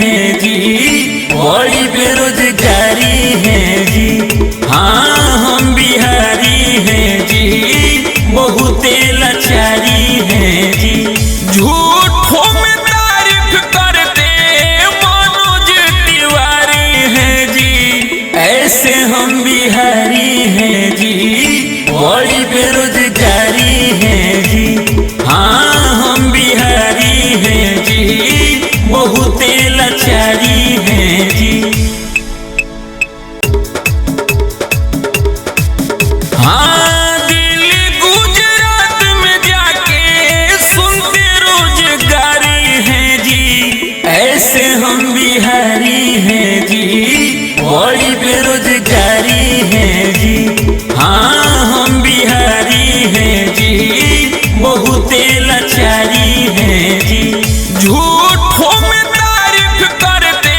है जी, बड़ी बेरोजगारी है जी। हाँ हम बिहारी हैं जी, बहुत लाचारी है जी। झूठों में तारीफ करते मनोज तिवारी हैं जी, ऐसे हम बिहारी हैं जी, बड़ी बेरोजगारी है जी। हाँ हम बिहारी हैं जी, बहुत लाचारी है जी। हाँ दिल्ली गुजरात में जाके सुनते रोजगारी है जी, ऐसे हम बिहारी हैं जी, बड़ी बेरोजगारी है जी। हाँ हम बिहारी हैं जी, बहुत लाचारी है जी। झूठों में तारीफ करते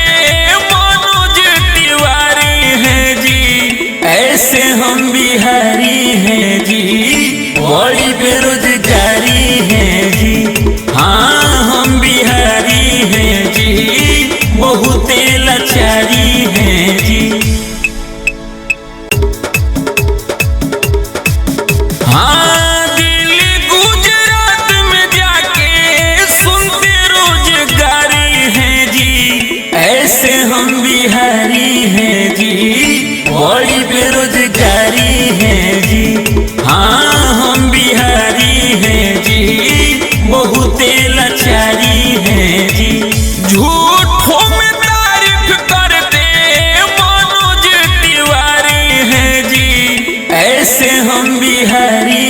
मनोज तिवारी हैं जी, ऐसे हम बिहारी हैं जी, बड़ी बेरोजगारी है जी। हाँ हम बिहारी हैं जी, बहुत लाचारी है जी। हाँ दिल्ली गुजरात में जाके सुनते रोजगारी है जी, ऐसे हम बिहारी हैं जी, बड़ी बेरोजगारी है जी। हाँ हम बिहारी हैं जी, बहुत लाचारी है जी। झूठों में तारीफ करते मनोज तिवारी हैं जी, ऐसे हम बिहारी